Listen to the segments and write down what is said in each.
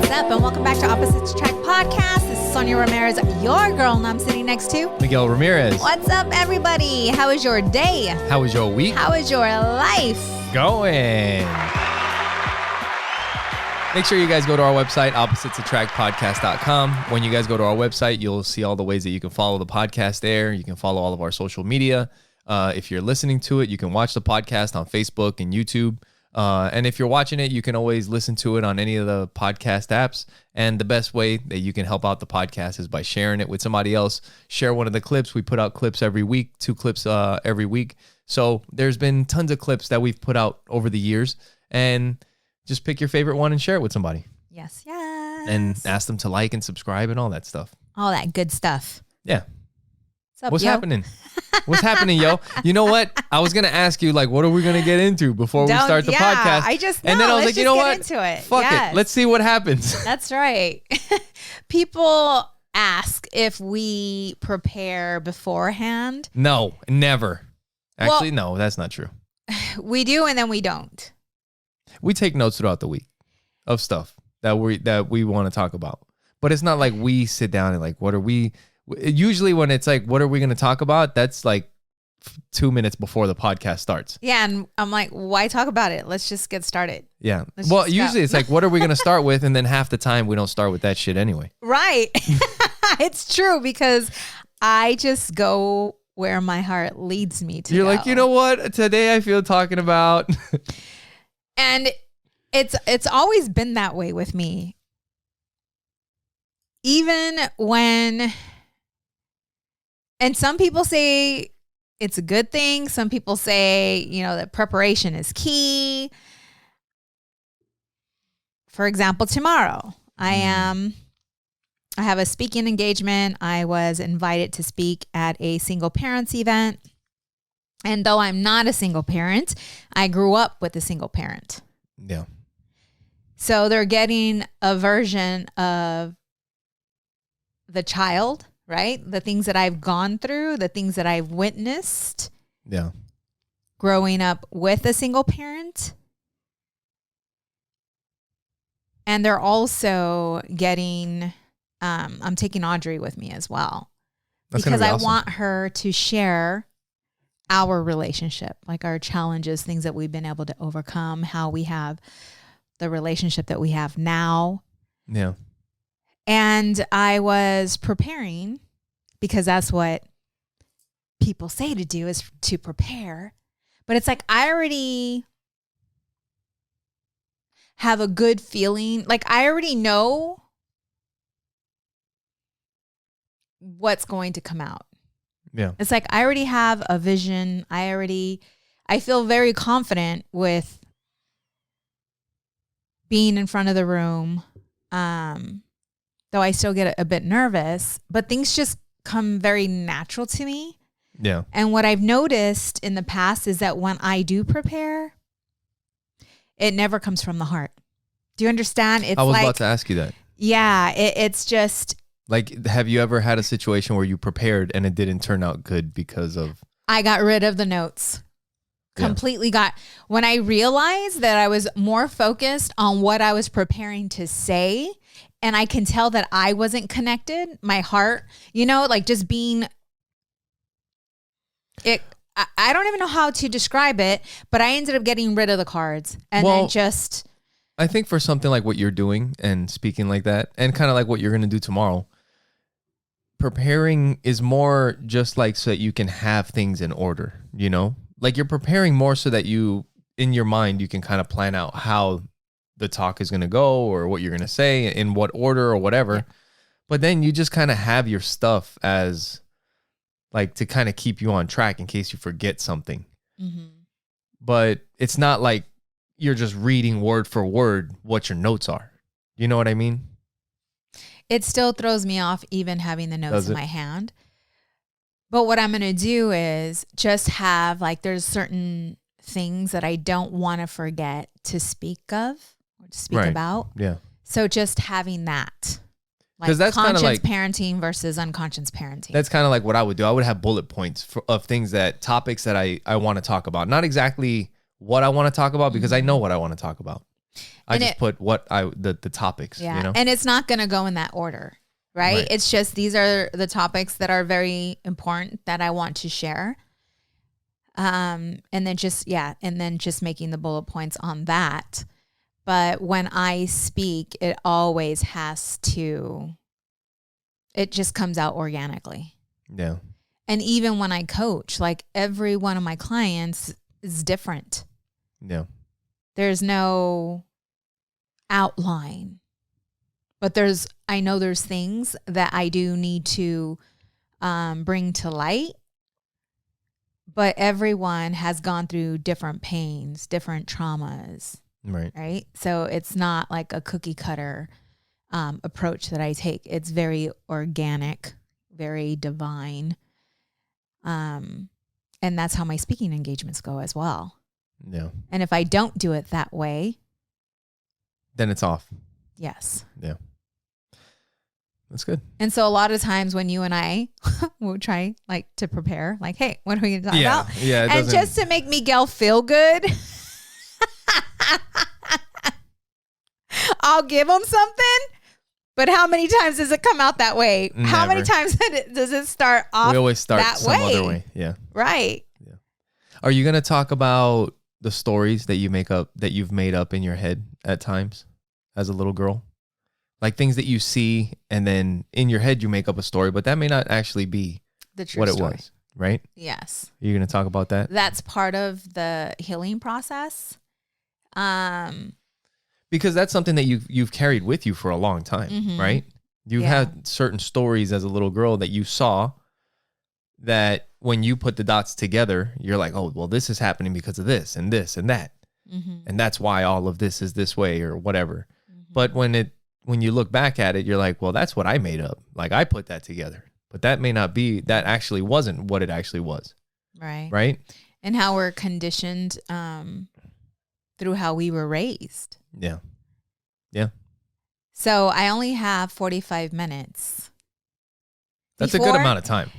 What's up, and welcome back to Opposites Attract Podcast. This is Sonja Ramirez, your girl, and I'm sitting next to Miguel Ramirez. What's up, everybody? How was your day? How was your week? How is your life? Going. Make sure you guys go to our website, oppositesattractpodcast.com. When you guys go to our website, you'll see all the ways that you can follow the podcast there. You can follow all of our social media. If you're listening to it, you can watch the podcast on Facebook and YouTube. And if you're watching it, you can always listen to it on any of the podcast apps. And the best way that you can help out the podcast is by sharing it with somebody else. Share one of the clips. We put out clips every week, 2 clips every week. So there's been tons of clips that we've put out over the years. And just pick your favorite one and share it with somebody. Yes, yes. And ask them to like and subscribe and all that stuff. All that good stuff. Yeah. What's up, happening? What's happening, yo? You know what? I was going to ask you, like, what are we going to get into before we start the podcast? And then I was like, you know what? Into it. Fuck it. Let's see what happens. That's right. People ask if we prepare beforehand. No, never. Actually, no, that's not true. We do, and then we don't. We take notes throughout the week of stuff that we want to talk about. But it's not like we sit down and like, what are we... Usually when it's like, what are we going to talk about? That's like 2 minutes before the podcast starts. Yeah. And I'm like, why talk about it? Let's just get started. Yeah. Well, usually it's like, what are we going to start with? And then half the time we don't start with that shit anyway. Right. It's true, because I just go where my heart leads me to. You're like, you know what? Today I feel talking about. And it's always been that way with me. Even when, and some people say it's a good thing. Some people say, you know, that preparation is key. For example, tomorrow I have a speaking engagement. I was invited to speak at a single parents event. And though I'm not a single parent, I grew up with a single parent. Yeah. So they're getting a version of the child, right? The things that I've gone through, the things that I've witnessed. Yeah. Growing up with a single parent. And they're also getting, I'm taking Audrey with me as well. That's because I awesome. Want her to share our relationship, like our challenges, things that we've been able to overcome, how we have the relationship that we have now. Yeah. And I was preparing, because that's what people say to do, is to prepare. But it's like, I already have a good feeling. Like, I already know what's going to come out. Yeah. It's like, I already have a vision. I feel very confident with being in front of the room. Though I still get a bit nervous, but things just come very natural to me. Yeah. And what I've noticed in the past is that when I do prepare, it never comes from the heart. Do you understand? It's I was about to ask you that. Yeah. It's just... Like, have you ever had a situation where you prepared and it didn't turn out good because of... I got rid of the notes. Completely when I realized that I was more focused on what I was preparing to say, and I can tell that I wasn't connected, my heart, you know, like just being it. I don't even know how to describe it, but I ended up getting rid of the cards and then just. I think for something like what you're doing and speaking like that, and kind of like what you're going to do tomorrow, preparing is more just like so that you can have things in order, you know? Like, you're preparing more so that you, in your mind, you can kind of plan out how the talk is going to go or what you're going to say in what order or whatever. Yeah. But then you just kind of have your stuff as like to kind of keep you on track in case you forget something. Mm-hmm. But it's not like you're just reading word for word what your notes are. You know what I mean? It still throws me off even having the notes in my hand. But what I'm going to do is just have, like, there's certain things that I don't want to forget to speak of or to speak about. Yeah. So just having that. Like, that's conscious like, parenting versus unconscious parenting. That's kind of like what I would do. I would have bullet points of things topics that I want to talk about. Not exactly what I want to talk about, because I know what I want to talk about. I just put the topics, yeah. you know? And it's not going to go in that order, right? It's just, these are the topics that are very important that I want to share. And then just making the bullet points on that. But when I speak, it always it just comes out organically. Yeah. And even when I coach, like every one of my clients is different. Yeah. There's no outline, but I know there's things that I do need to bring to light, but everyone has gone through different pains, different traumas, right? So it's not like a cookie cutter approach that I take. It's very organic, very divine, and that's how my speaking engagements go as well. Yeah. And if I don't do it that way, then it's off. Yes. Yeah. That's good. And so a lot of times when you and I will try like to prepare, like, hey, what are we going to talk about? Yeah. And just to make Miguel feel good, I'll give him something. But how many times does it come out that way? Never. How many times does it start off? We always start that some other way. Yeah. Right. Yeah. Are you going to talk about the stories that you've made up in your head at times as a little girl? Like things that you see and then in your head you make up a story, but that may not actually be the true what story. It was, right? Yes. You're going to talk about that? That's part of the healing process. Because that's something that you've carried with you for a long time, right? You've had certain stories as a little girl that you saw that when you put the dots together, you're like, oh, well, this is happening because of this and this and that. And that's why all of this is this way or whatever. But when you look back at it, you're like, well, that's what I made up. Like I put that together, but that may not be, that actually wasn't what it actually was. Right. Right. And how we're conditioned through how we were raised. Yeah. Yeah. So I only have 45 minutes. That's a good amount of time.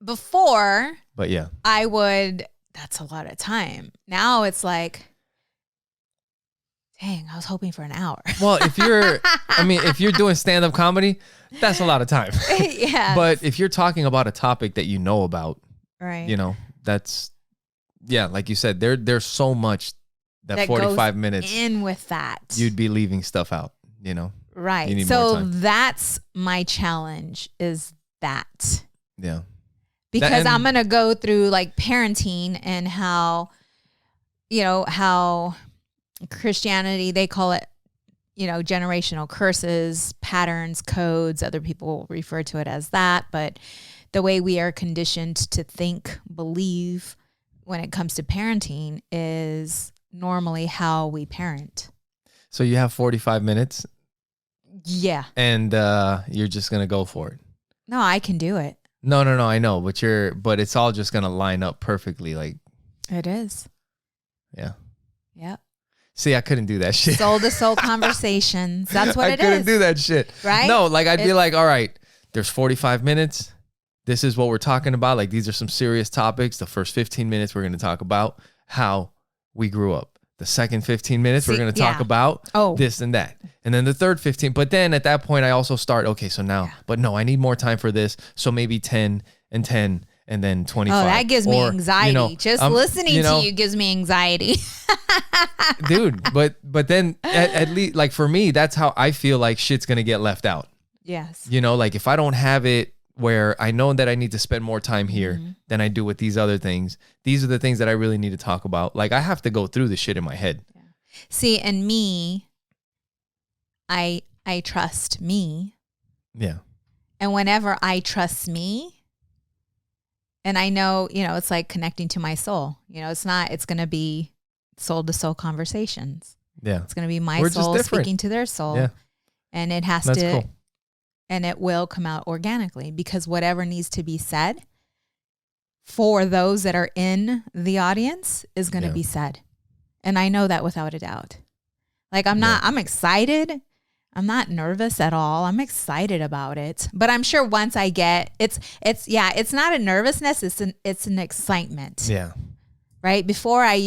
Before. But yeah. That's a lot of time. Now it's like, dang, I was hoping for an hour. Well, if you're doing stand-up comedy, that's a lot of time. Yeah. But if you're talking about a topic that you know about, right? You know, that's, yeah, like you said, there's so much that 45 minutes in with that. You'd be leaving stuff out, you know? Right. You need so more time. that's my challenge is that. Yeah. Because I'm going to go through like parenting and how Christianity, they call it, generational curses, patterns, codes. Other people refer to it as that. But the way we are conditioned to think, believe when it comes to parenting is normally how we parent. So you have 45 minutes? Yeah. And you're just going to go for it? No, I can do it. No, I know. But it's all just going to line up perfectly. Like it is. Yeah. Yep. See, I couldn't do that shit. Soul to soul conversations. That's what it is. I couldn't do that shit. Right? No, like I'd be like, all right, there's 45 minutes. This is what we're talking about. Like these are some serious topics. The first 15 minutes, we're going to talk about how we grew up. The second 15 minutes, we're going to talk about this and that. And then the third 15. But then at that point, I also start, okay, so now, but no, I need more time for this. So maybe 10 and 10 and then 25. Oh, that gives me anxiety. Just listening to you gives me anxiety. Dude, but then at least, like for me, that's how I feel like shit's going to get left out. Yes. Like if I don't have it where I know that I need to spend more time here than I do with these other things. These are the things that I really need to talk about. Like I have to go through the shit in my head. Yeah. See, and me, I trust me. Yeah. And whenever I trust me, and I know, it's like connecting to my soul. It's going to be soul to soul conversations. Yeah. It's going to be my soul speaking to their soul. Yeah. And it has to, cool. And it will come out organically because whatever needs to be said for those that are in the audience is going to be said. And I know that without a doubt. Like I'm excited. I'm not nervous at all. I'm excited about it. But I'm sure once I get it's not a nervousness, it's an excitement. Yeah. Right? Before I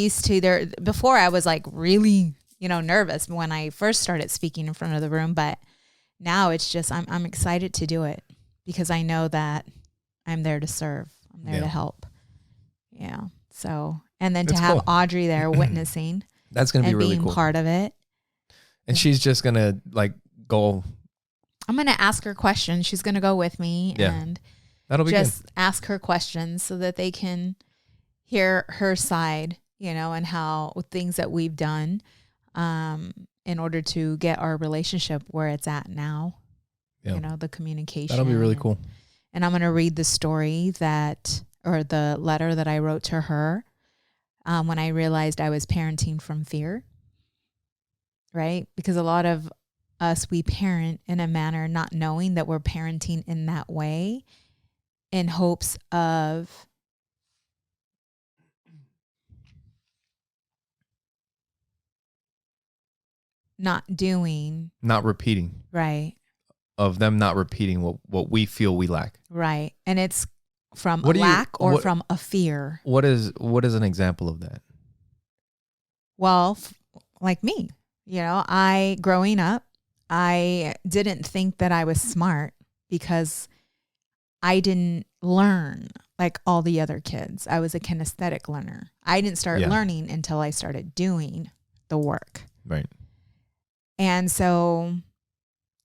was like really, nervous when I first started speaking in front of the room, but now it's just, I'm excited to do it because I know that I'm there to serve. I'm there to help. Yeah. So, and then to have Audrey there witnessing. That's going to be really being cool. part of it. And she's just going to go. I'm going to ask her questions. She's going to go with me and that'll be just good. ask her questions so that they can hear her side, and how things that we've done in order to get our relationship where it's at now. Yeah. The communication. That'll be really cool. And I'm going to read the story or the letter that I wrote to her when I realized I was parenting from fear, right? Because a lot of us, we parent in a manner not knowing that we're parenting in that way in hopes of not repeating. Right. Of them not repeating what we feel we lack. Right. And it's from a lack or from a fear. What is an example of that? Well, like me, growing up, I didn't think that I was smart because I didn't learn like all the other kids. I was a kinesthetic learner. I didn't start learning until I started doing the work. Right. And so,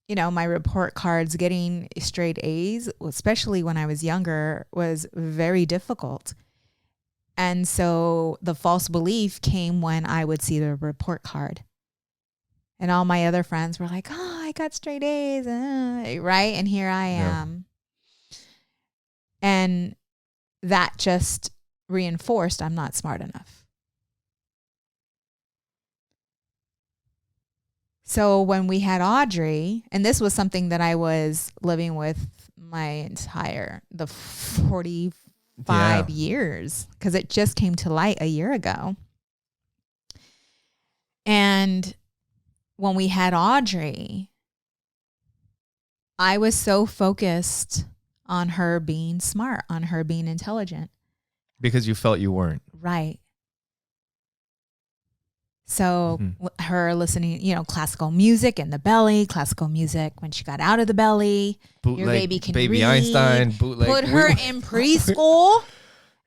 my report cards, getting straight A's, especially when I was younger, was very difficult. And so the false belief came when I would see the report card. And all my other friends were like, oh, I got straight A's, right? And here I am. And that just reinforced I'm not smart enough. So when we had Audrey, and this was something that I was living with the 45 years, because it just came to light a year ago. And when we had Audrey, I was so focused on her being smart, on her being intelligent. Because you felt you weren't. Right. So her listening, classical music in the belly, classical music when she got out of the belly. Bootleg, your baby can Baby read. Einstein, bootleg. Put her in preschool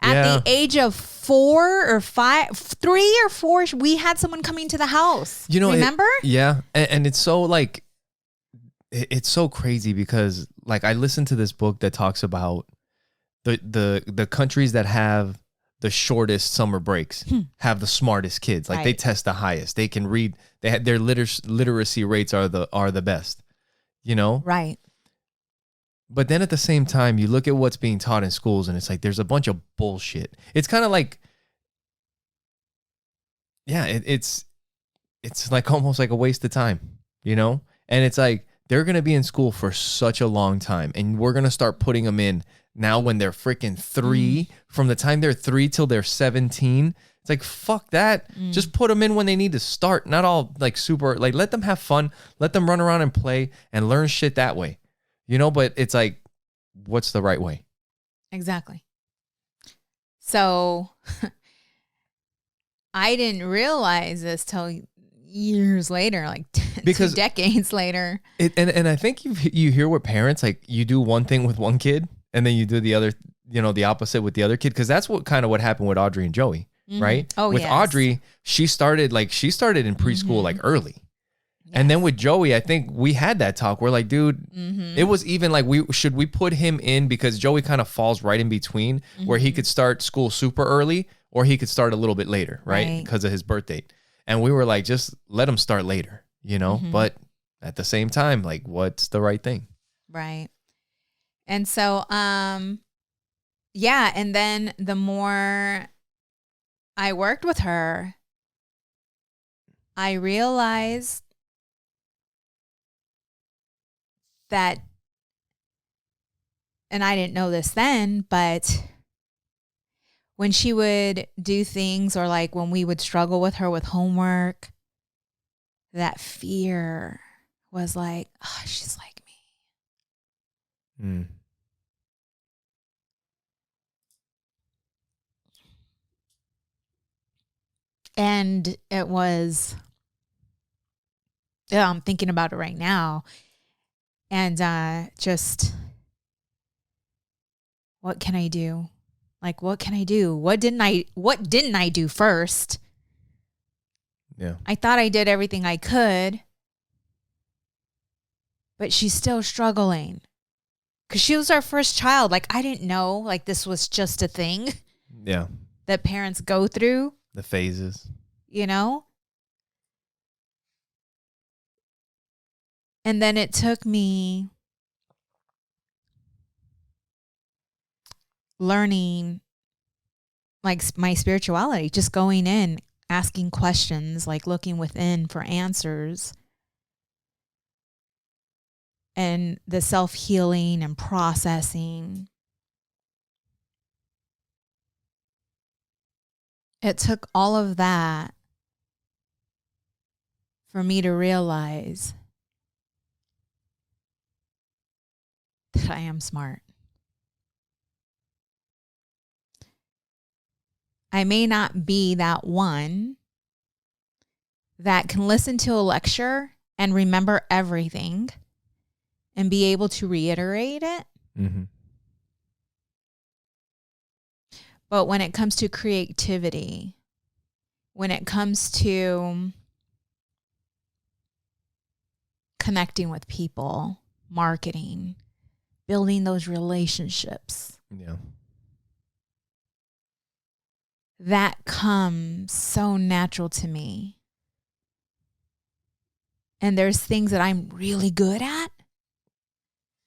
at the age of 3 or 4. We had someone coming to the house. Remember? And it's so it's so crazy because I listened to this book that talks about the countries that have the shortest summer breaks have the smartest kids. They test the highest. They can read. They had their literacy rates are the best. Right. But then at the same time, you look at what's being taught in schools, and it's there's a bunch of bullshit. It's kind of it's almost like a waste of time, And it's they're gonna be in school for such a long time, and we're gonna start putting them in. Now when they're freaking 3, from the time they're 3 till they're 17, it's fuck that. Just put them in when they need to start. Not all super, let them have fun. Let them run around and play and learn shit that way. But it's what's the right way? Exactly. So I didn't realize this till years later, because 2 decades later. And I think you hear what parents, you do one thing with one kid, and then you do the other, the opposite with the other kid. Because that's what happened with Audrey and Joey, right? Oh, with Audrey, she started in preschool early. Yes. And then with Joey, I think we had that talk. We're dude, it was even should we put him in, because Joey kind of falls right in between where he could start school super early or he could start a little bit later, right? Because of his birth date. And we were just let him start later, But at the same time, what's the right thing? Right. And so, and then the more I worked with her, I realized that, and I didn't know this then, but when she would do things, or when we would struggle with her with homework, that fear was oh, she's like me. And it was Yeah, I'm thinking about it right now. And just, what can I do? Like, what can I do? What didn't I do first? Yeah. I thought I did everything I could, but she's still struggling. Because she was our first child. Like, I didn't know, like, this was just a thing. Yeah. That parents go through. The phases. You know? And then it took me learning, like, my spirituality, just going in, asking questions, like looking within for answers. And the self-healing and processing. It took all of that for me to realize that I am smart. I may not be that one that can listen to a lecture and remember everything and be able to reiterate it. Mm-hmm. But when it comes to creativity, when it comes to connecting with people, marketing, building those relationships, yeah, that comes so natural to me. And there's things that I'm really good at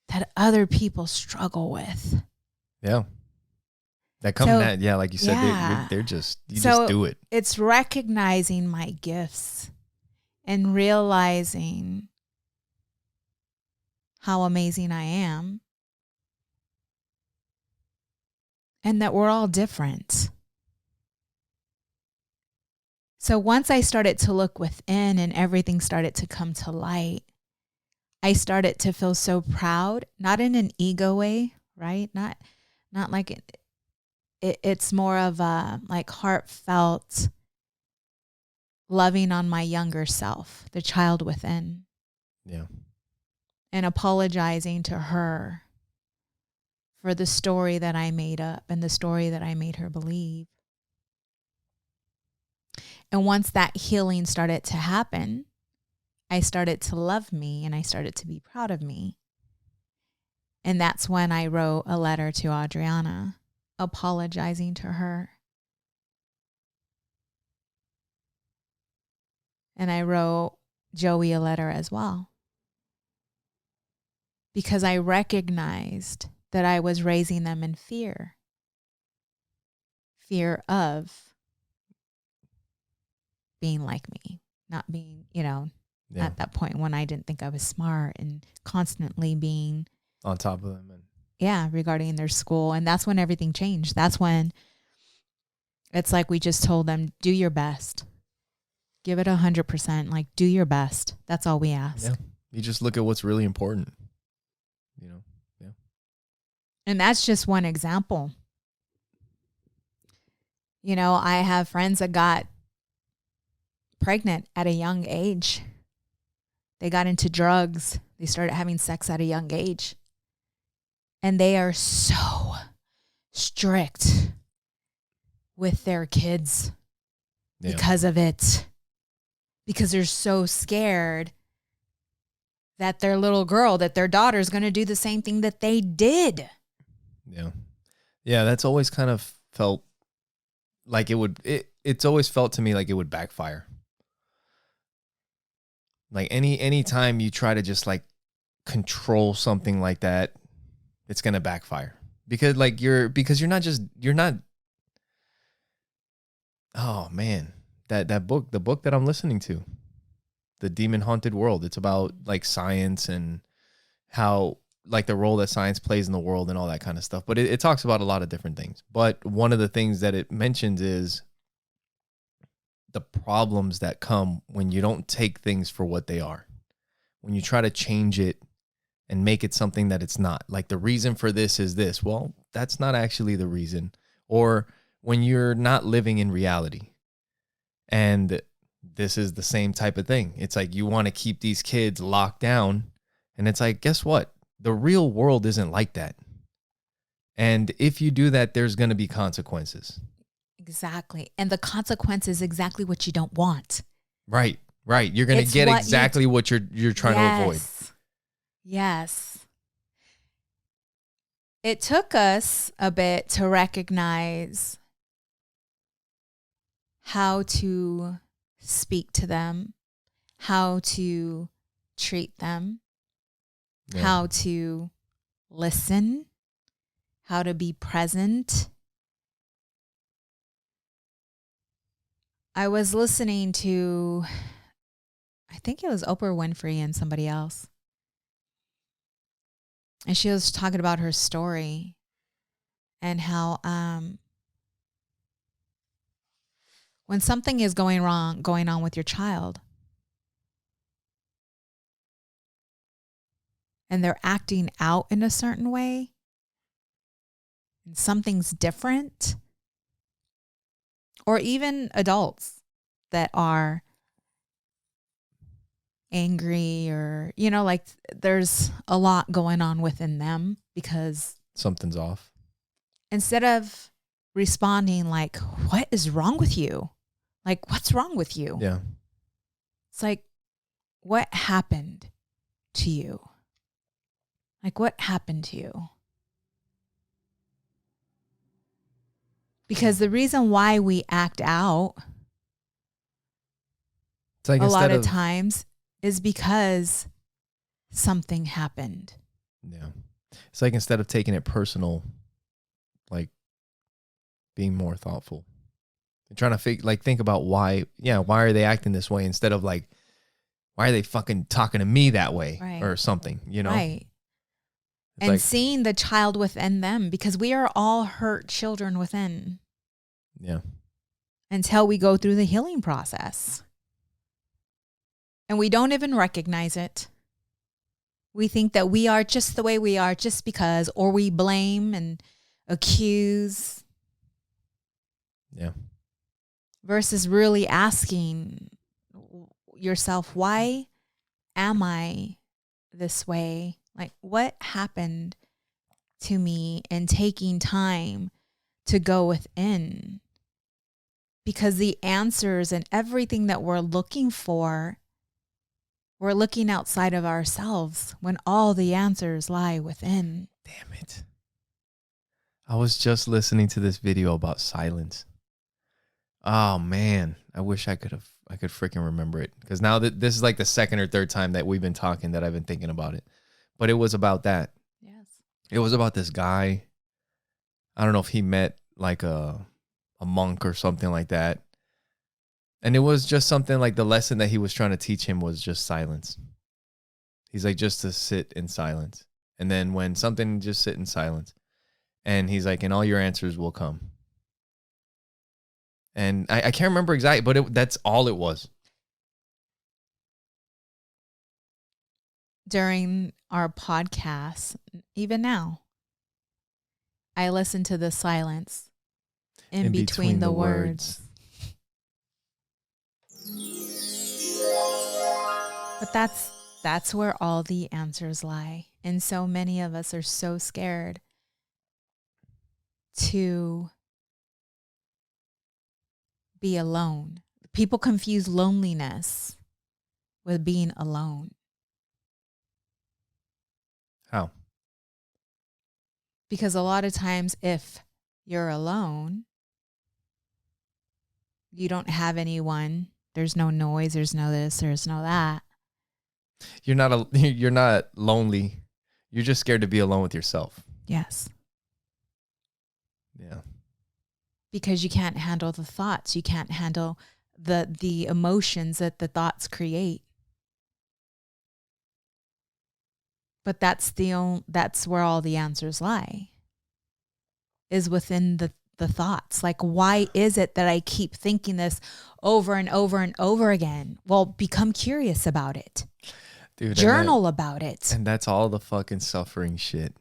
that other people struggle with. Yeah. That come So, that, yeah, like you said, yeah. they're just, you So just do it. It's recognizing my gifts and realizing how amazing I am and that we're all different. So once I started to look within and everything started to come to light, I started to feel so proud, not in an ego way, right? Not like it's more of a like heartfelt loving on my younger self, the child within. Yeah. And apologizing to her for the story that I made up and the story that I made her believe. And once that healing started to happen, I started to love me and I started to be proud of me. And that's when I wrote a letter to Adriana, apologizing to her. And I wrote Joey a letter as well. Because I recognized that I was raising them in fear. Fear of being like me, not being, at that point when I didn't think I was smart and constantly being on top of them. Regarding their school. And that's when everything changed. That's when it's like we just told them, do your best. Give it 100%. Like, do your best. That's all we ask. Yeah. You just look at what's really important, Yeah. And that's just one example. I have friends that got pregnant at a young age. They got into drugs. They started having sex at a young age. And they are so strict with their kids because of it. Because they're so scared that their little girl, that their daughter is going to do the same thing that they did. Yeah. Yeah, that's always kind of felt like it's always felt to me like it would backfire. Like any time you try to just like control something like that, it's going to backfire. Because you're not oh man, that book, the book that I'm listening to, The Demon Haunted World, it's about like science and how like the role that science plays in the world and all that kind of stuff. But it talks about a lot of different things. But one of the things that it mentions is the problems that come when you don't take things for what they are. When you try to change it and make it something that it's not. Like the reason for this is this. Well, that's not actually the reason. Or when you're not living in reality. And this is the same type of thing. It's like you want to keep these kids locked down. And it's like, guess what? The real world isn't like that. And if you do that, there's going to be consequences. Exactly. And the consequence is exactly what you don't want. Right. You're going to get exactly what you're trying to avoid. Yes. It took us a bit to recognize how to speak to them, how to treat them, how to listen, how to be present. I was listening to, I think it was Oprah Winfrey and somebody else. And she was talking about her story and how when something is going on with your child, and they're acting out in a certain way, and something's different, or even adults that are angry or, like there's a lot going on within them because something's off. Instead of responding like, what is wrong with you? Like, what's wrong with you? Yeah. It's like, what happened to you? Like, what happened to you? Because the reason why we act out it's like a lot of times is because something happened. Yeah. It's like instead of taking it personal, like being more thoughtful. And trying to think about why are they acting this way instead of like, why are they fucking talking to me that way or something, Right. It's and like, seeing the child within them, because we are all hurt children within. Yeah. Until we go through the healing process. And we don't even recognize it. We think that we are just the way we are just because, or we blame and accuse. Yeah. Versus really asking yourself, why am I this way? Like, what happened to me? And taking time to go within. Because the answers and everything that we're looking for, we're looking outside of ourselves when all the answers lie within. Damn it. I was just listening to this video about silence. Oh man, I wish I could freaking remember it. Because now that this is like the second or third time that we've been talking that I've been thinking about it. But it was about that. Yes. It was about this guy. I don't know if he met like a monk or something like that. And it was just something like the lesson that he was trying to teach him was just silence. He's like, just to sit in silence. And then when something, just sit in silence. And he's like, and all your answers will come. And I can't remember exactly, but that's all it was. During our podcast, even now, I listen to the silence in between the words. But that's where all the answers lie. And so many of us are so scared to be alone. People confuse loneliness with being alone. How? Because a lot of times if you're alone, you don't have anyone. There's no noise. There's no this. There's no that. You're not lonely. You're just scared to be alone with yourself. Yes. Yeah. Because you can't handle the thoughts. You can't handle the emotions that the thoughts create. But that's where all the answers lie. Is within the thoughts. Like, why is it that I keep thinking this over and over and over again? Well, become curious about it. Dude, journal about it. And that's all the fucking suffering shit.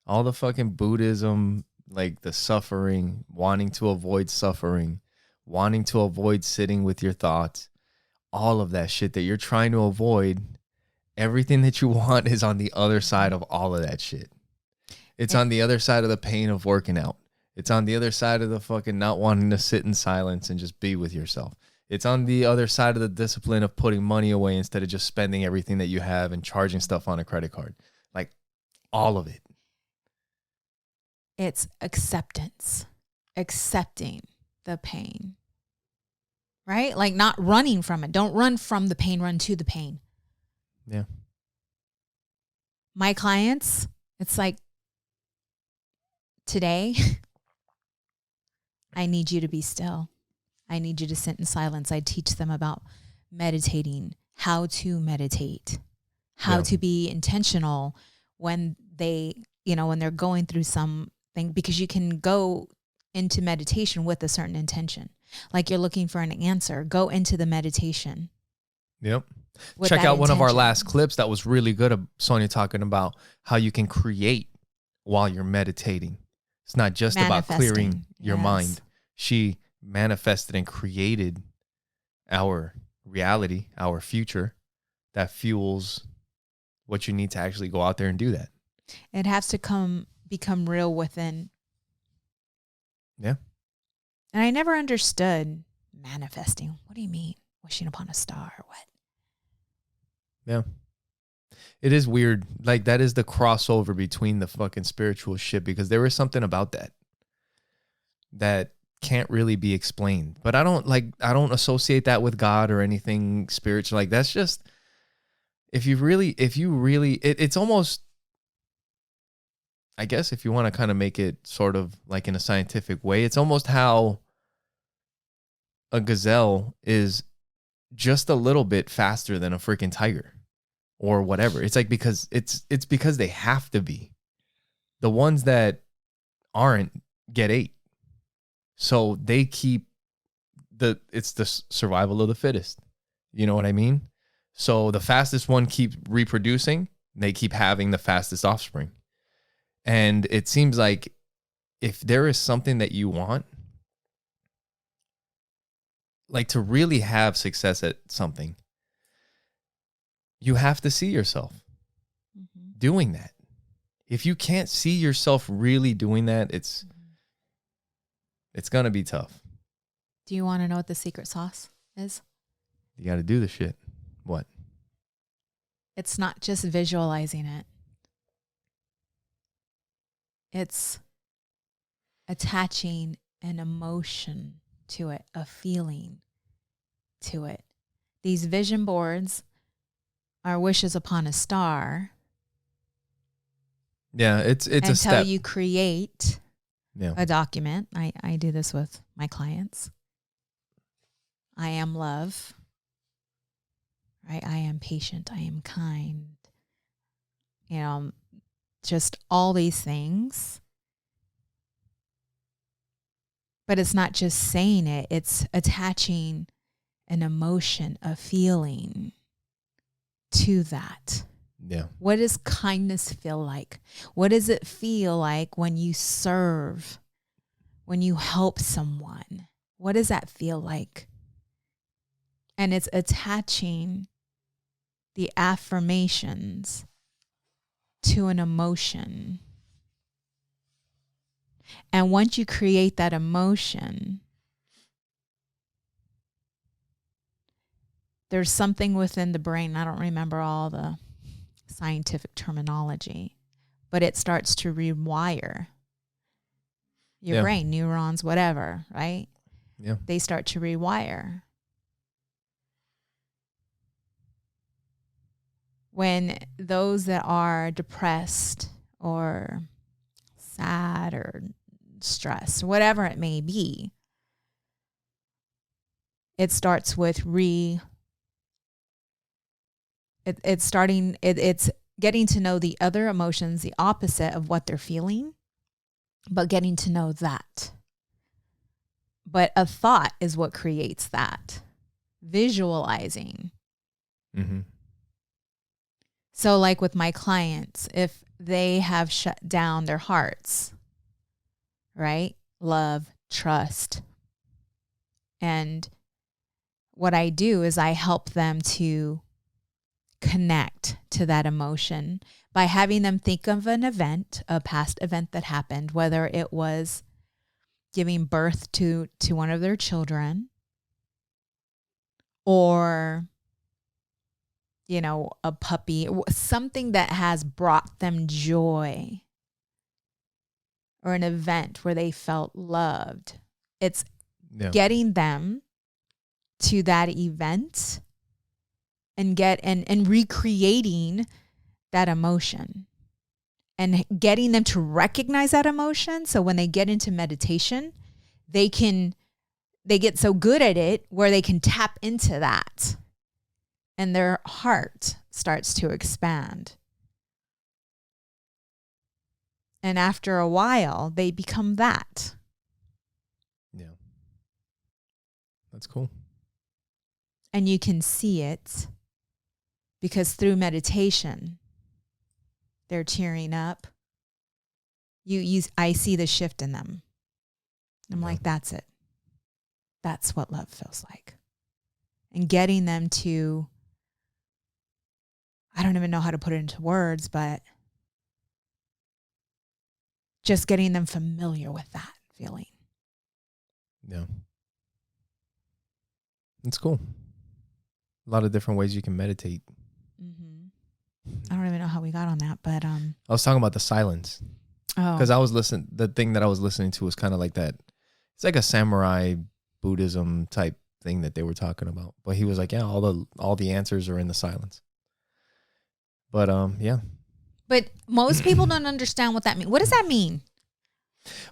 All the fucking Buddhism, like the suffering, wanting to avoid suffering, wanting to avoid sitting with your thoughts, all of that shit that you're trying to avoid, everything that you want is on the other side of all of that shit. It's on the other side of the pain of working out. It's on the other side of the fucking not wanting to sit in silence and just be with yourself. It's on the other side of the discipline of putting money away instead of just spending everything that you have and charging stuff on a credit card. Like all of it. It's acceptance, accepting the pain, right? Like not running from it. Don't run from the pain, run to the pain. Yeah. My clients, it's like, today, I need you to be still. I need you to sit in silence. I teach them about meditating, how to meditate, how to be intentional when when they're going through something, because you can go into meditation with a certain intention. Like you're looking for an answer, go into the meditation. Yep. Check out one of our last clips that was really good of Sonja talking about how you can create while you're meditating. It's not just about clearing your mind. She manifested and created our reality, our future that fuels what you need to actually go out there and do that. It has to become real within. Yeah. And I never understood manifesting. What do you mean? Wishing upon a star or what? Yeah. It is weird. Like that is the crossover between the fucking spiritual shit, because there is something about that can't really be explained. But I don't associate that with God or anything spiritual. Like that's just, it's almost, I guess if you want to kind of make it sort of like in a scientific way, it's almost how a gazelle is just a little bit faster than a freaking tiger or whatever. It's like because it's because they have to be. The ones that aren't get ate. So they keep it's the survival of the fittest. You know what I mean? So the fastest one keeps reproducing, they keep having the fastest offspring. And it seems like if there is something that you want, like to really have success at something, you have to see yourself doing that. If you can't see yourself really doing that, it's going to be tough. Do you want to know what the secret sauce is? You got to do the shit. What? It's not just visualizing it. It's attaching an emotion to it, a feeling to it. These vision boards are wishes upon a star. Yeah, it's a step. Until you create a document. I do this with my clients. I am love. Right? I am patient. I am kind. Just all these things. But it's not just saying it. It's attaching an emotion, a feeling to that. Yeah. What does kindness feel like? What does it feel like when you serve, when you help someone? What does that feel like? And it's attaching the affirmations to an emotion. And once you create that emotion, there's something within the brain. I don't remember all the scientific terminology, but it starts to rewire your brain, neurons, whatever, right? Yeah. They start to rewire. When those that are depressed or sad or stressed, whatever it may be, it starts with it's getting to know the other emotions, the opposite of what they're feeling, but getting to know that. But a thought is what creates that. Visualizing. Mm-hmm. So like with my clients, if they have shut down their hearts, right? Love, trust, And what I do is I help them to connect to that emotion by having them think of an event, a past event that happened, whether it was giving birth to one of their children, or, you know, a puppy, something that has brought them joy, or an event where they felt loved. It's getting them to that event and recreating that emotion and getting them to recognize that emotion. So when they get into meditation, they get so good at it where they can tap into that and their heart starts to expand. And after a while, they become that. Yeah. That's cool. And you can see it because through meditation, they're tearing up. I see the shift in them. I'm like, that's it. That's what love feels like. And getting them to, I don't even know how to put it into words, but just getting them familiar with that feeling. Yeah. It's cool. A lot of different ways you can meditate. I don't even know how we got on that, but I was talking about the silence. Oh. Because the thing that I was listening to was kind of like that. It's like a samurai Buddhism type thing that they were talking about. But he was like, yeah, all the answers are in the silence. But yeah. But most people don't understand what that means. What does that mean?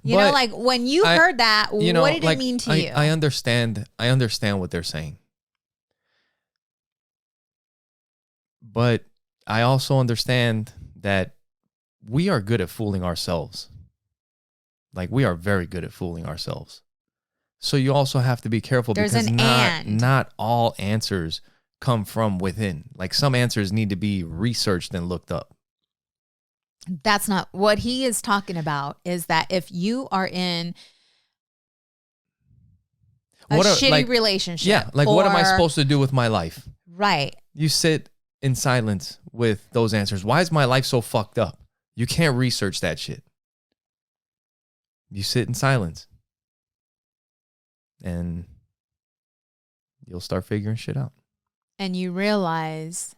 You know, like when you heard that, what did it mean to you? I understand what they're saying. But I also understand that we are good at fooling ourselves. Like we are very good at fooling ourselves. So you also have to be careful because not all answers come from within. Like some answers need to be researched and looked up. That's not what he is talking about, is that if you are in a shitty relationship. Yeah, like what am I supposed to do with my life? Right. You sit in silence with those answers. Why is my life so fucked up? You can't research that shit. You sit in silence. And you'll start figuring shit out. And you realize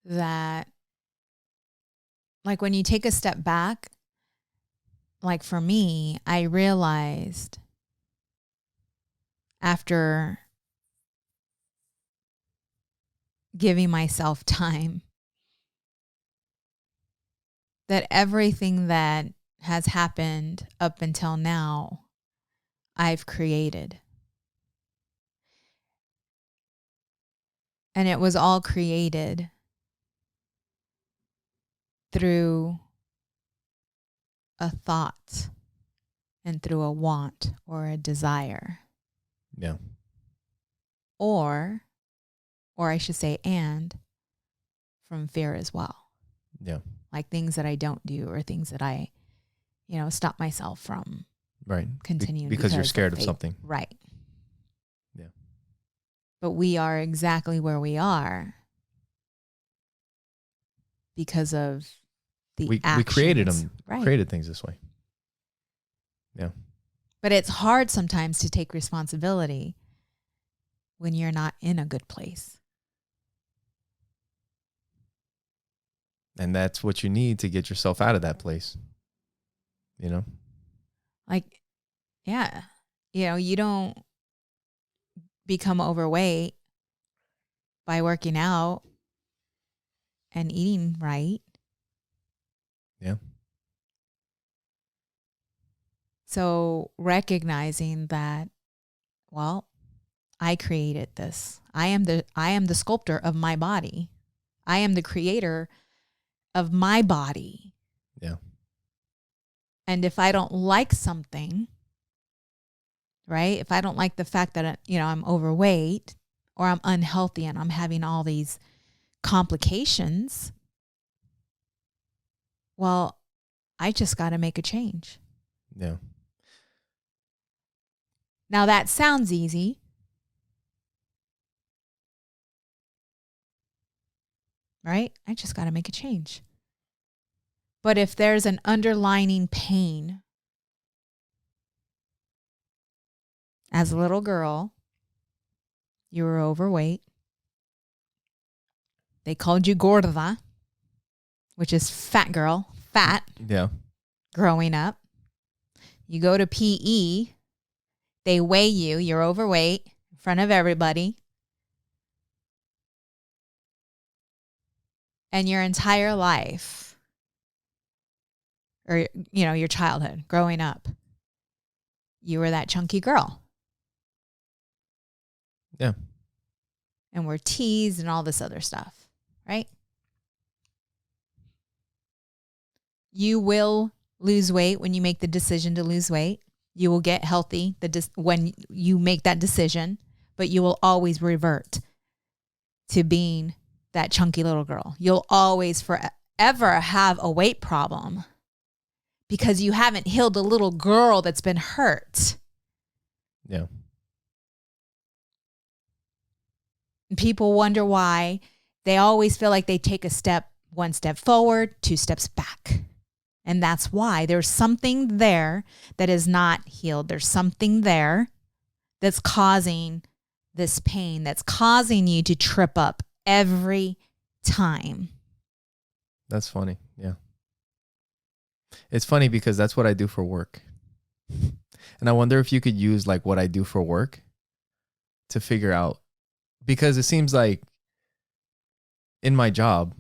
that, like when you take a step back, like for me, I realized after giving myself time that everything that has happened up until now, I've created. And it was all created through a thought and through a want or a desire. Yeah. Or I should say, and from fear as well. Yeah. Like things that I don't do or things that I, stop myself from continuing. Because you're scared of something. Right. Yeah. But we are exactly where we are because of the actions. We created them, right. Created things this way. Yeah. But it's hard sometimes to take responsibility when you're not in a good place. And that's what you need to get yourself out of that place. Like, yeah. You don't become overweight by working out and eating right. Yeah. So recognizing that, well, I created this. I am the sculptor of my body. I am the creator of my body. Yeah. And if I don't like something, right? If I don't like the fact that, I'm overweight or I'm unhealthy and I'm having all these complications, well, I just got to make a change. Yeah. Now that sounds easy. Right? I just got to make a change. But if there's an underlining pain, as a little girl, you were overweight. They called you gorda, which is fat girl, fat. Yeah. Growing up. You go to PE. They weigh you. You're overweight in front of everybody. And your entire life, or, your childhood, growing up, you were that chunky girl. Yeah. And we're teased and all this other stuff, right? You will lose weight when you make the decision to lose weight. You will get healthy when you make that decision, but you will always revert to being that chunky little girl. You'll always forever have a weight problem because you haven't healed a little girl that's been hurt. Yeah. People wonder why they always feel like they take one step forward, 2 steps back. And that's why there's something there that is not healed. There's something there that's causing this pain, that's causing you to trip up every time. That's funny. Yeah. It's funny because that's what I do for work. And I wonder if you could use like what I do for work to figure out, because it seems like in my job,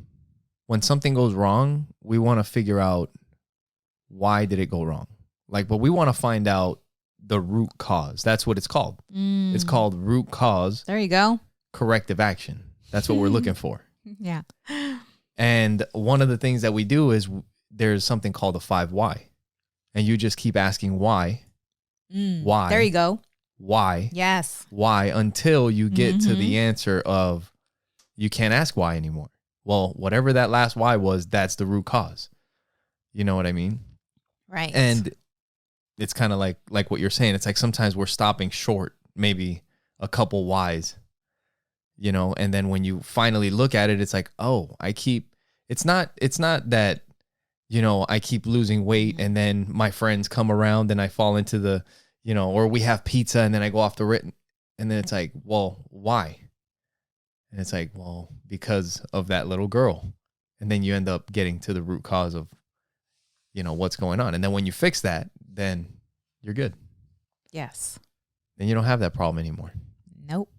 when something goes wrong, we want to figure out why did it go wrong? But we want to find out the root cause. That's what it's called. It's called root cause. There you go. Corrective action. That's what we're looking for. Yeah. And one of the things that we do is there's something called the 5 why. And you just keep asking why. Why? There you go. Why? Yes. Why? Until you get to the answer of you can't ask why anymore. Well, whatever that last why was, that's the root cause. You know what I mean? Right. And it's kind of like what you're saying. It's like sometimes we're stopping short, maybe a couple whys, and then when you finally look at it, it's like, oh, it's not that, I keep losing weight and then my friends come around and I fall into the, or we have pizza and then I go off the written, and then it's like, well, why? And it's like, well, because of that little girl. And then you end up getting to the root cause of, what's going on. And then when you fix that, then you're good. Yes. Then you don't have that problem anymore. Nope.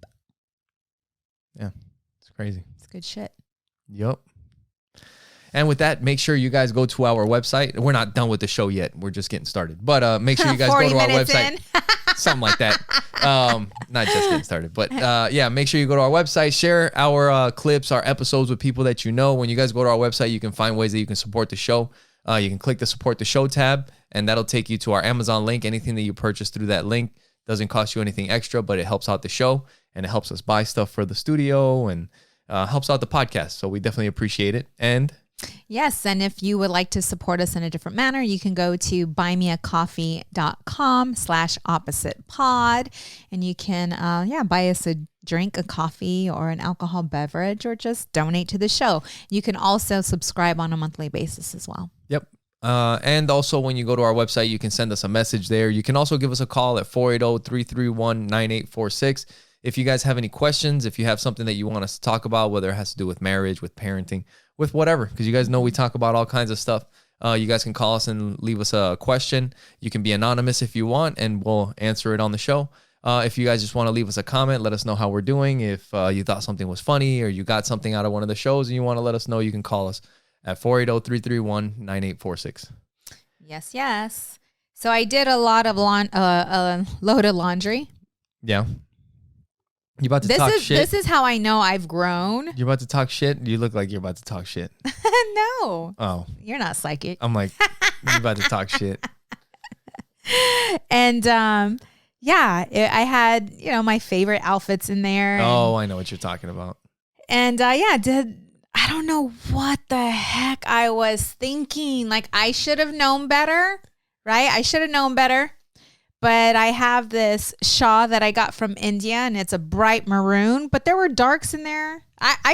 Yeah. It's crazy. It's good shit. Yep. And with that, make sure you guys go to our website. We're not done with the show yet. We're just getting started. But make sure you guys go to our website. Something like that. Not just getting started. But make sure you go to our website. Share our clips, our episodes with people that you know. When you guys go to our website, you can find ways that you can support the show. You can click the support the show tab, and that'll take you to our Amazon link. Anything that you purchase through that link doesn't cost you anything extra, but it helps out the show, and it helps us buy stuff for the studio, and helps out the podcast. So we definitely appreciate it. And yes, and if you would like to support us in a different manner, you can go to buymeacoffee.com/oppositepod, and you can buy us a drink, a coffee, or an alcohol beverage, or just donate to the show. You can also subscribe on a monthly basis as well. Yep. And also when you go to our website, you can send us a message there. You can also give us a call at 480-331-9846. If you guys have any questions, if you have something that you want us to talk about, whether it has to do with marriage, with parenting, with whatever, because you guys know we talk about all kinds of stuff. You guys can call us and leave us a question. You can be anonymous if you want, and we'll answer it on the show. If you guys just want to leave us a comment, let us know how we're doing. If you thought something was funny or you got something out of one of the shows and you want to let us know, you can call us at 480-331-9846. Yes, yes. So I did a lot of load of laundry. Yeah. You about to talk shit? This is how I know I've grown. You're about to talk shit? You look like you're about to talk shit. No. Oh. You're not psychic. I'm like, you're about to talk shit. And I had, my favorite outfits in there. Oh, I know what you're talking about. And I don't know what the heck I was thinking. Like, I should have known better, right? I should have known better. But I have this shawl that I got from India, and it's a bright maroon, but there were darks in there. I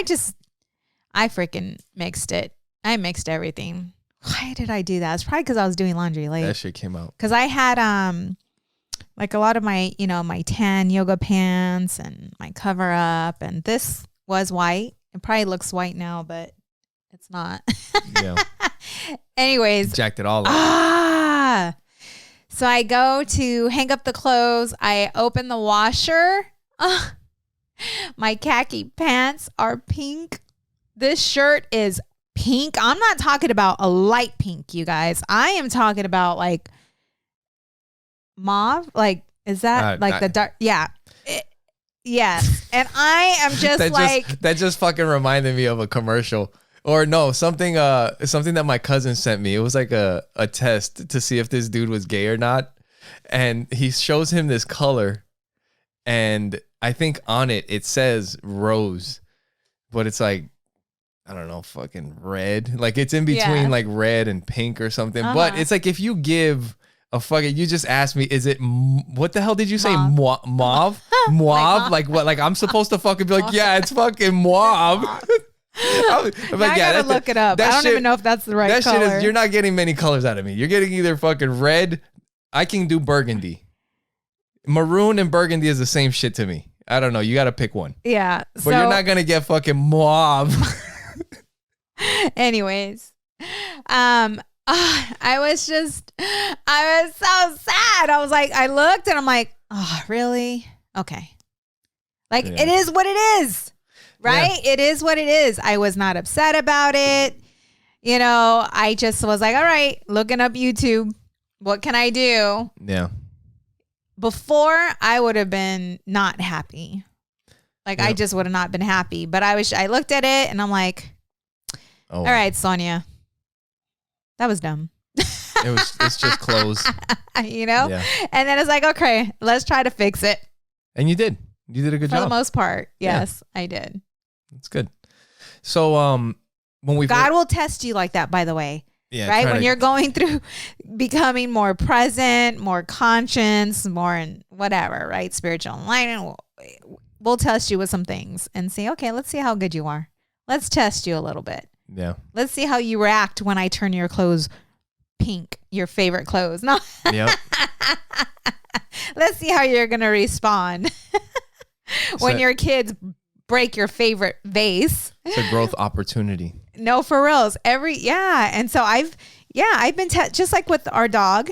freaking mixed it. I mixed everything. Why did I do that? It's probably because I was doing laundry late. That shit came out. Because I had like a lot of my, my tan yoga pants and my cover up, and this was white. It probably looks white now, but it's not. Yeah. Anyways. Jacked it all up. So I go to hang up the clothes. I open the washer. My khaki pants are pink. This shirt is pink. I'm not talking about a light pink, you guys. I am talking about like mauve. Like, is that the dark? Yeah. Yes. And I am just that just fucking reminded me of a commercial. Or no, something that my cousin sent me. It was like a test to see if this dude was gay or not. And he shows him this color. And I think on it says rose. But it's like, I don't know, fucking red. Like it's in between like red and pink or something. But it's like if you give a fucking, you just asked me, is it, what the hell did you say? Mauve? Mauve? Like what? Like I'm supposed to fucking be like, yeah, it's fucking mauve. I gotta look it up. I don't even know if that's the right color. You're not getting many colors out of me. You're getting either fucking red. I can do burgundy. Maroon and burgundy is the same shit to me. I don't know. You got to pick one. Yeah. But you're not gonna get fucking mauve. Anyways, I was so sad. I was like, I looked and I'm like, oh, really? Okay. Like it is what it is. Right? Yeah. It is what it is. I was not upset about it. I just was like, all right, looking up YouTube. What can I do? Yeah. Before, I would have been not happy. Like, I just would have not been happy. But I looked at it and I'm like, all right, Sonja, that was dumb. It's just clothes. Yeah. And then it's like, okay, let's try to fix it. And you did. You did a good job. For the most part. Yes, I did. That's good. So when God will test you like that, by the way. Yeah. Right? When you're going through becoming more present, more conscious, more in whatever, right? Spiritual enlightenment. We'll test you with some things and say, okay, let's see how good you are. Let's test you a little bit. Yeah. Let's see how you react when I turn your clothes pink, your favorite clothes. No. Yep. Let's see how you're going to respond when your kids break your favorite vase. It's a growth opportunity. No, for reals. And so I've been just like with our dog.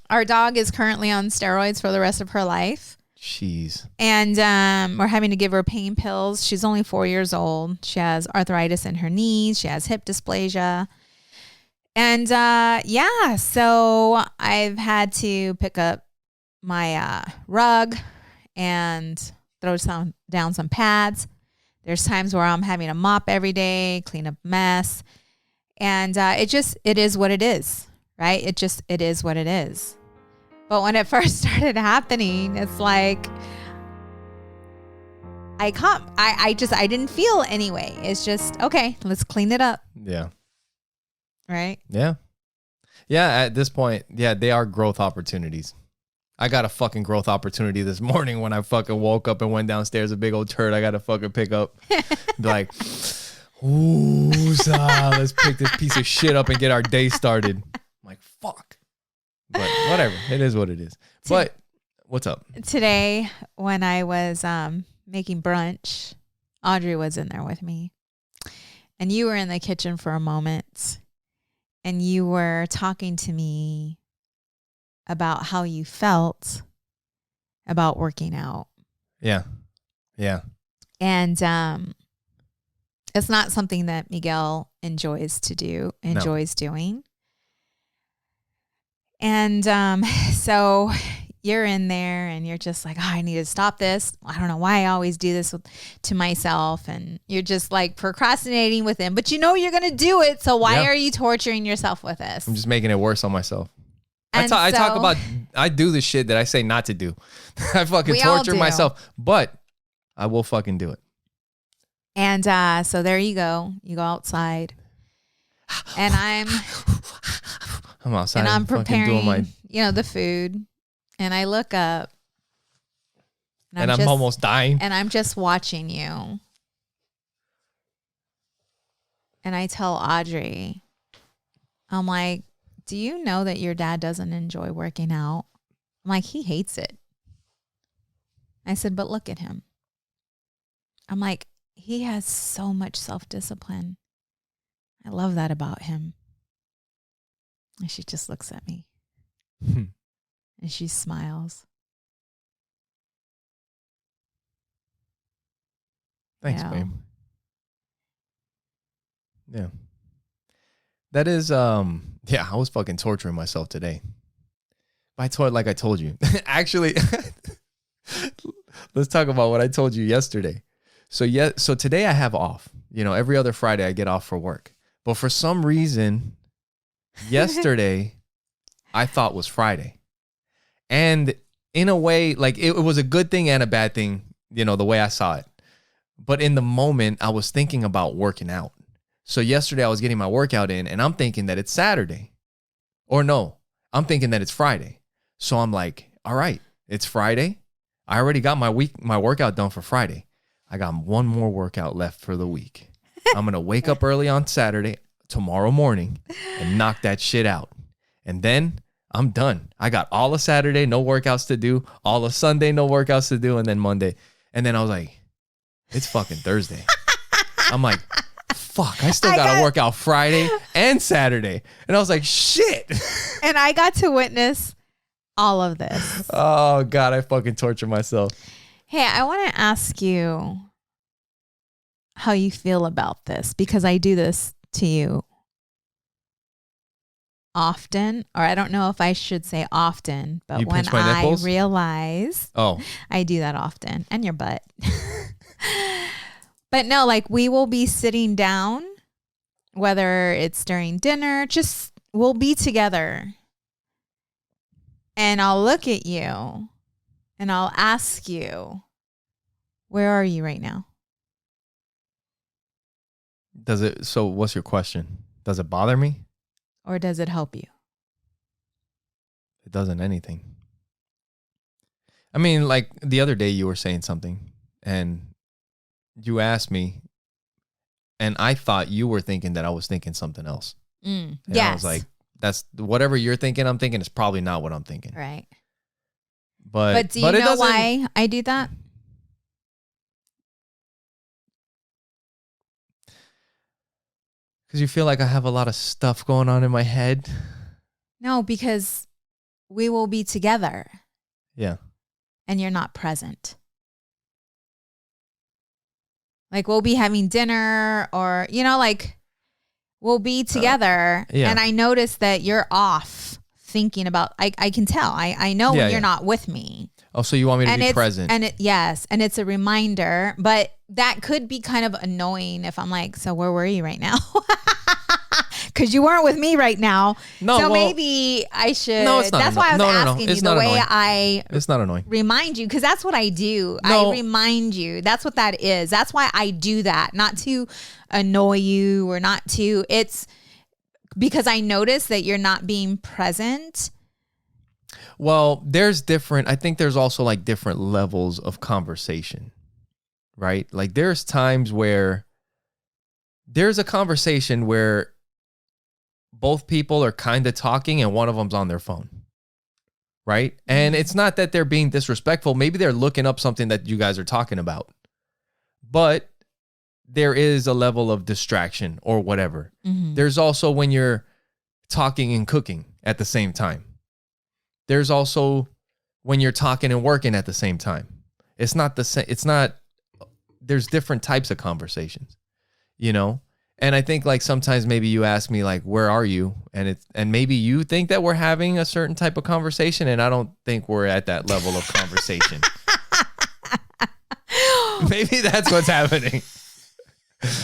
Our dog is currently on steroids for the rest of her life. Jeez. And we're having to give her pain pills. She's only 4 years old. She has arthritis in her knees. She has hip dysplasia. And so I've had to pick up my rug and throw down some pads. There's times where I'm having to mop every day, clean up mess. And it is what it is, right? It is what it is. But when it first started happening, it's like I didn't feel anyway. It's just, okay, let's clean it up. Yeah. Right? Yeah. Yeah, at this point, they are growth opportunities. I got a fucking growth opportunity this morning when I fucking woke up and went downstairs, a big old turd I got to fucking pick up. Be like, ooh, let's pick this piece of shit up and get our day started. I'm like, fuck. But whatever. It is what it is. But what's up? Today, when I was making brunch, Audrey was in there with me. And you were in the kitchen for a moment. And you were talking to me about how you felt about working out. Yeah. Yeah. And it's not something that Miguel enjoys doing. And so you're in there and you're just like, oh, I need to stop this. I don't know why I always do this to myself. And you're just like procrastinating with him, but you're going to do it. So why are you torturing yourself with this? I'm just making it worse on myself. I talk about, I do the shit that I say not to do. I fucking torture myself, but I will fucking do it. And so there you go. You go outside and I'm outside and I'm preparing, the food. And I look up. And I'm almost dying. And I'm just watching you. And I tell Audrey, I'm like, do you know that your dad doesn't enjoy working out? I'm like, he hates it. I said, but look at him. I'm like, he has so much self-discipline. I love that about him. And she just looks at me. And she smiles. Thanks, babe. Yeah. That is, I was fucking torturing myself today. I told you. Actually, let's talk about what I told you yesterday. So today I have off. Every other Friday I get off for work. But for some reason, yesterday I thought was Friday. And in a way, like it was a good thing and a bad thing, the way I saw it. But in the moment, I was thinking about working out. So yesterday I was getting my workout in and I'm thinking that it's Saturday. Or no, I'm thinking that it's Friday. So I'm like, all right, it's Friday. I already got my workout done for Friday. I got one more workout left for the week. I'm going to wake up early on Saturday, tomorrow morning, and knock that shit out. And then I'm done. I got all of Saturday, no workouts to do. All of Sunday, no workouts to do. And then Monday. And then I was like, it's fucking Thursday. I'm like, fuck, I still got to work out Friday and Saturday. And I was like, shit. And I got to witness all of this. Oh, God, I fucking torture myself. Hey, I want to ask you how you feel about this, because I do this to you often, or I don't know if I should say often, but when I realize I do that often, and your butt. But no, like we will be sitting down, whether it's during dinner, just we'll be together. And I'll look at you and I'll ask you, where are you right now? So what's your question? Does it bother me? Or does it help you? It doesn't anything. I mean, like the other day you were saying something and you asked me and I thought you were thinking that I was thinking something else. And I was like, that's whatever you're thinking, I'm thinking is probably not what I'm thinking. Right. But do you know why I do that? Because you feel like I have a lot of stuff going on in my head? No, because we will be together. Yeah. And you're not present. Like we'll be having dinner or, like we'll be together. And I notice that you're off thinking about, I can tell. I know when you're not with me. Oh, so you want me to be present? Yes. And it's a reminder, but that could be kind of annoying if I'm like, so where were you right now? Because you weren't with me right now. No, so maybe I should. No, it's not. That's why I was asking you the way it's not annoying. Remind you, because that's what I do. No. I remind you. That's what that is. That's why I do that. Not to annoy you or not to. It's because I notice that you're not being present. Well, I think there's also like different levels of conversation, right? Like there's times where there's a conversation where both people are kind of talking and one of them's on their phone, right? And it's not that they're being disrespectful. Maybe they're looking up something that you guys are talking about, but there is a level of distraction or whatever. Mm-hmm. There's also when you're talking and cooking at the same time. There's also when you're talking and working at the same time. It's not the same. There's different types of conversations, And I think like sometimes maybe you ask me like, where are you? And maybe you think that we're having a certain type of conversation. And I don't think we're at that level of conversation. Maybe that's what's happening.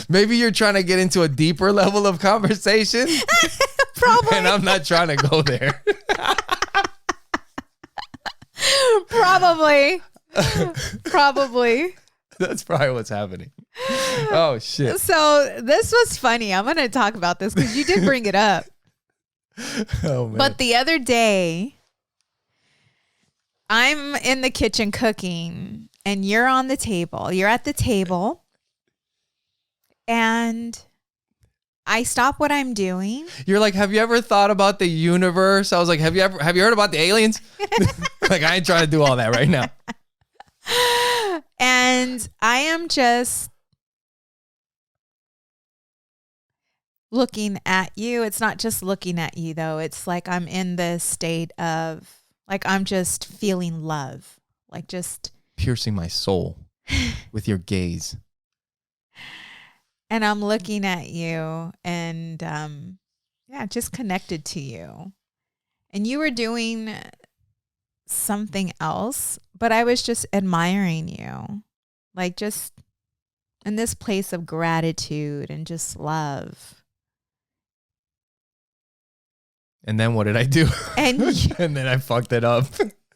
Maybe you're trying to get into a deeper level of conversation. Probably. And I'm not trying to go there. Probably. That's probably what's happening. Oh, shit. So this was funny. I'm going to talk about this because you did bring it up. Oh, man. But the other day, I'm in the kitchen cooking and you're on the table. You're at the table and I stop what I'm doing. You're like, have you ever thought about the universe? I was like, have you heard about the aliens? Like, I ain't trying to do all that right now. And I am just looking at you. It's not just looking at you though. It's like I'm in this state of like, I'm just feeling love, like just piercing my soul with your gaze. And I'm looking at you and, just connected to you. And you were doing something else, but I was just admiring you. Like just in this place of gratitude and just love. And then what did I do? And, and then I fucked it up.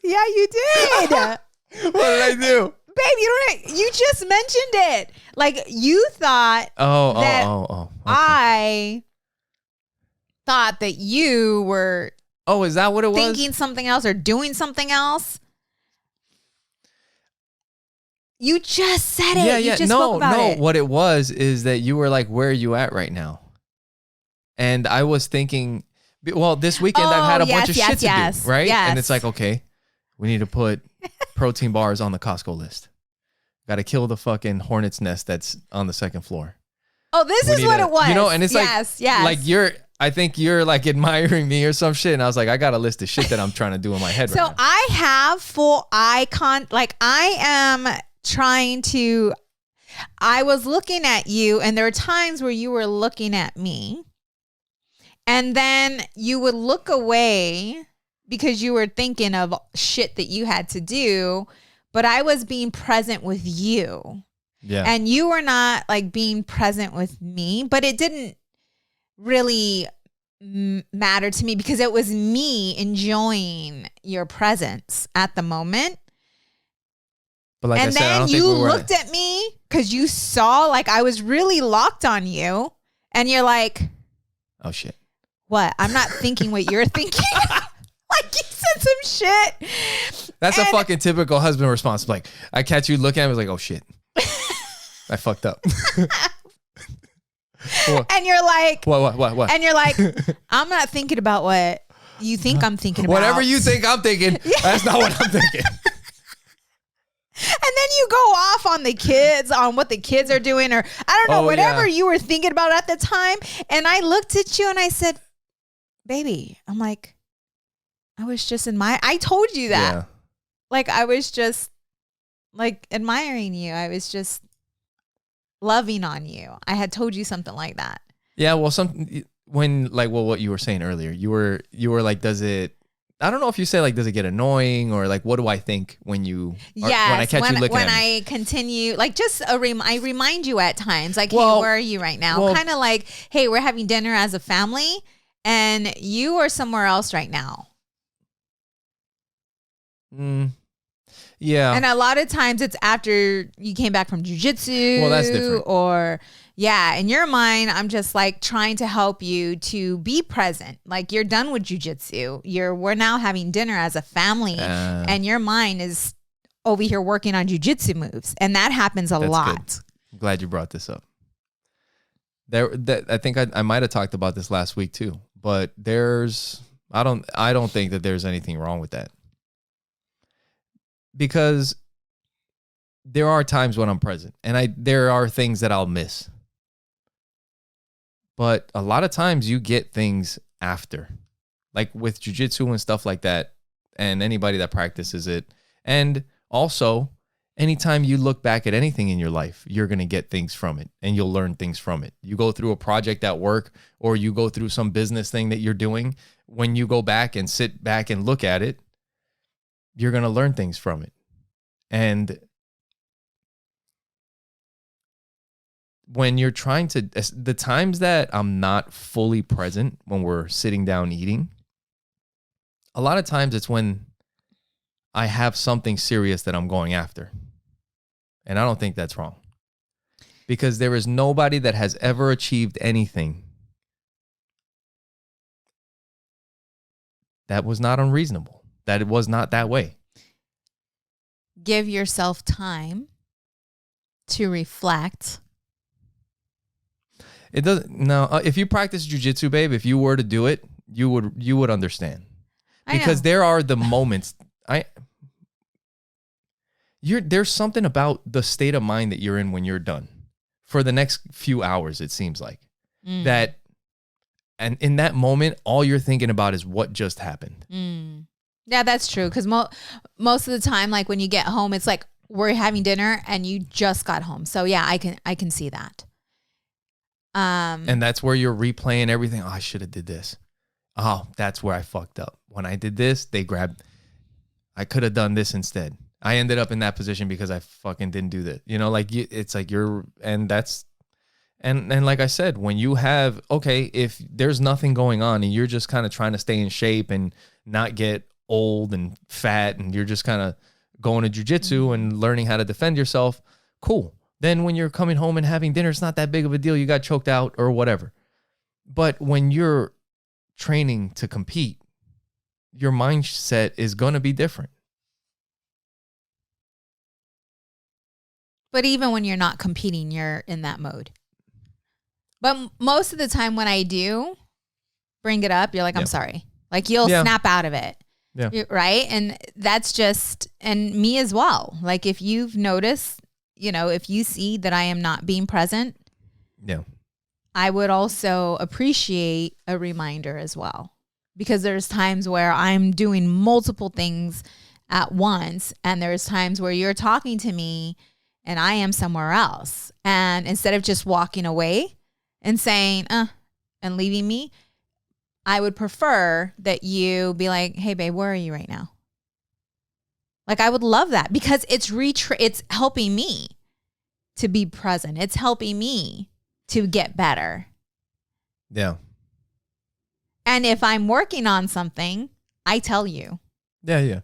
Yeah, you did. What did I do? Babe, you just mentioned it. Like you thought okay. I thought that you were is that what it was? Thinking something else or doing something else. You just said it. Yeah. You just spoke about it. What it was is that you were like, where are you at right now? And I was thinking, well, this weekend I've had a bunch of shit to do, right? Yes. And it's like, okay, we need to put protein bars on the Costco list. Got to kill the fucking hornet's nest that's on the second floor. Oh, this is what it was. You know, and it's like I think you're like admiring me or some shit. And I was like, I got a list of shit that I'm trying to do in my head right now. So I have full like I am trying to, I was looking at you and there were times where you were looking at me and then you would look away because you were thinking of shit that you had to do, but I was being present with you. Yeah. And you were not like being present with me, but it didn't really matter to me because it was me enjoying your presence at the moment. But like and I said, I don't then think you looked at me because you saw like I was really locked on you and you're like, oh shit. What? I'm not thinking what you're thinking. Like you said some shit. That's a fucking typical husband response. Like I catch you looking at me like, oh shit. I fucked up. And you're like, what? And you're like, I'm not thinking about what you think I'm thinking about. Whatever you think I'm thinking, that's not what I'm thinking. And then you go off on the kids, on what the kids are doing, or I don't know, whatever you were thinking about at the time. And I looked at you and I said, baby, I'm like, I was just I told you that. Yeah. Like, I was just like admiring you. I was just loving on you. I had told you something like that. Yeah. Well, what you were saying earlier, you were like, I don't know if you say like, does it get annoying or like, what do I think when when I catch you looking at me? I continue, like just I remind you at times, like, hey, where are you right now? Kind of like, hey, we're having dinner as a family and you are somewhere else right now. Yeah. And a lot of times it's after you came back from jujitsu. Well, that's different. Or in your mind, I'm just like trying to help you to be present. Like you're done with jujitsu. We're now having dinner as a family and your mind is over here working on jujitsu moves. And that happens a lot. Good. I'm glad you brought this up. I think I might have talked about this last week too, but I don't think that there's anything wrong with that. Because there are times when I'm present and there are things that I'll miss. But a lot of times you get things after, like with jiu-jitsu and stuff like that, and anybody that practices it. And also, anytime you look back at anything in your life, you're going to get things from it and you'll learn things from it. You go through a project at work or you go through some business thing that you're doing. When you go back and sit back and look at it, you're going to learn things from it. And when you're trying to, the times that I'm not fully present when we're sitting down eating, a lot of times it's when I have something serious that I'm going after. And I don't think that's wrong. Because there is nobody that has ever achieved anything that was not unreasonable, that it was not that way. give yourself time to reflect. It doesn't. No, if you practice jujitsu, babe, if you were to do it, you would understand. Because there are the moments. There's something about the state of mind that you're in when you're done. For the next few hours, it seems like that. And in that moment, all you're thinking about is what just happened. Yeah, that's true. Because most of the time, like when you get home, it's like we're having dinner and you just got home. So yeah, I can see that. And that's where you're replaying everything. Oh, I should have did this. Oh, that's where I fucked up. When I did this, I could have done this instead. I ended up in that position because I fucking didn't do that. You know, like it's like and like I said, when you have, okay, if there's nothing going on and you're just kind of trying to stay in shape and not get old and fat and you're just kind of going to jujitsu and learning how to defend yourself, cool. Then when you're coming home and having dinner, it's not that big of a deal. You got choked out or whatever. But when you're training to compete, your mindset is going to be different. But even when you're not competing, you're in that mode. But most of the time when I do bring it up, you're like, I'm sorry. Like you'll snap out of it. Yeah. Right. And that's just, and me as well. Like if you've noticed, if you see that I am not being present, I would also appreciate a reminder as well. Because there's times where I'm doing multiple things at once. And there's times where you're talking to me and I am somewhere else. And instead of just walking away and saying, and leaving me, I would prefer that you be like, hey, babe, where are you right now? Like, I would love that because it's helping me to be present. It's helping me to get better. Yeah. And if I'm working on something, I tell you. Yeah.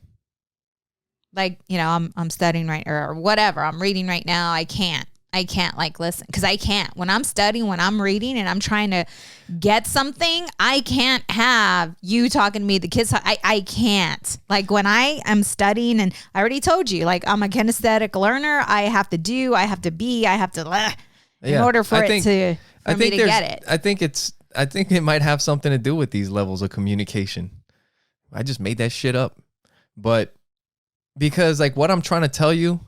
Like, I'm studying or whatever. I'm reading right now. I can't like listen because I can't. When I'm studying, when I'm reading and I'm trying to get something, I can't have you talking to me, the kids. I can't. Like when I am studying, and I already told you, like I'm a kinesthetic learner. I have to be, in order for me to get it. I think it might have something to do with these levels of communication. I just made that shit up. But because like what I'm trying to tell you,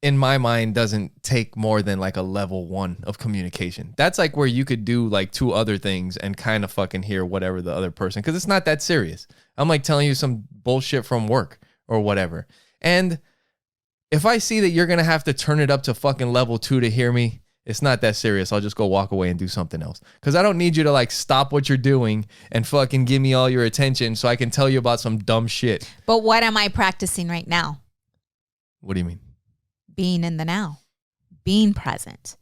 in my mind, doesn't take more than like a level 1 of communication. That's like where you could do like 2 other things and kind of fucking hear whatever the other person, because it's not that serious. I'm like telling you some bullshit from work or whatever. And if I see that you're going to have to turn it up to fucking level 2 to hear me, it's not that serious. I'll just go walk away and do something else. Because I don't need you to like stop what you're doing and fucking give me all your attention so I can tell you about some dumb shit. But what am I practicing right now? What do you mean? Being in the now, being present.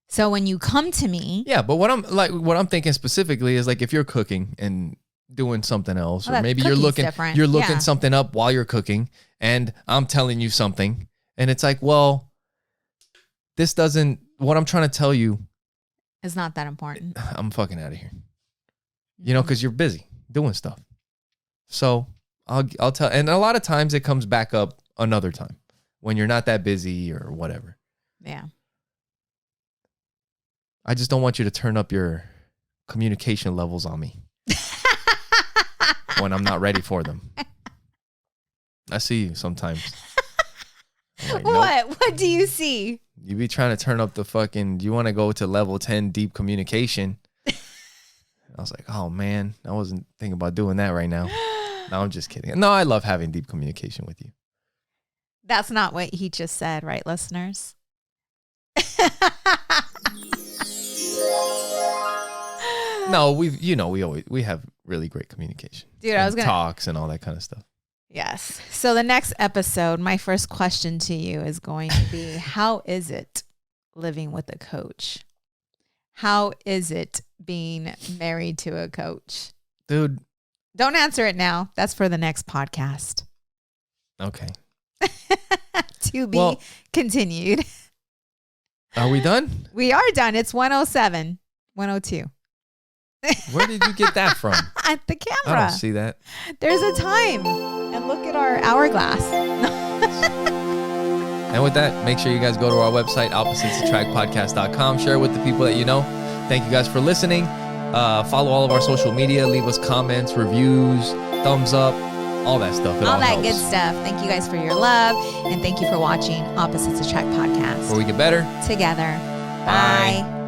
So when you come to me, but what I'm thinking specifically is like if you're cooking and doing something else, or maybe you're looking something up while you're cooking, and I'm telling you something, and it's like, well, what I'm trying to tell you is not that important. I'm fucking out of here, because you're busy doing stuff. So I'll tell, and a lot of times it comes back up another time. When you're not that busy or whatever. Yeah. I just don't want you to turn up your communication levels on me when I'm not ready for them. I see you sometimes. Like, what? Nope. What do you see? You be trying to turn up the fucking, you want to go to level 10 deep communication. I was like, oh man, I wasn't thinking about doing that right now. No, I'm just kidding. No, I love having deep communication with you. That's not what he just said, right, listeners? No, we have really great communication. Dude, I was gonna talks and all that kind of stuff. Yes. So the next episode, my first question to you is going to be, how is it living with a coach? How is it being married to a coach? Dude. Don't answer it now. That's for the next podcast. Okay. To be continued. Are we done? We are done. It's 107, 102. Where did you get that from? At the camera. I don't see that. There's a time. And look at our hourglass. And with that, make sure you guys go to our website, oppositesattractpodcast.com. Share it with the people that you know. Thank you guys for listening. Follow all of our social media. Leave us comments, reviews, thumbs up, all that stuff. All that good stuff. Thank you guys for your love. And thank you for watching Opposites Attract Podcast. Where we get better together. Bye.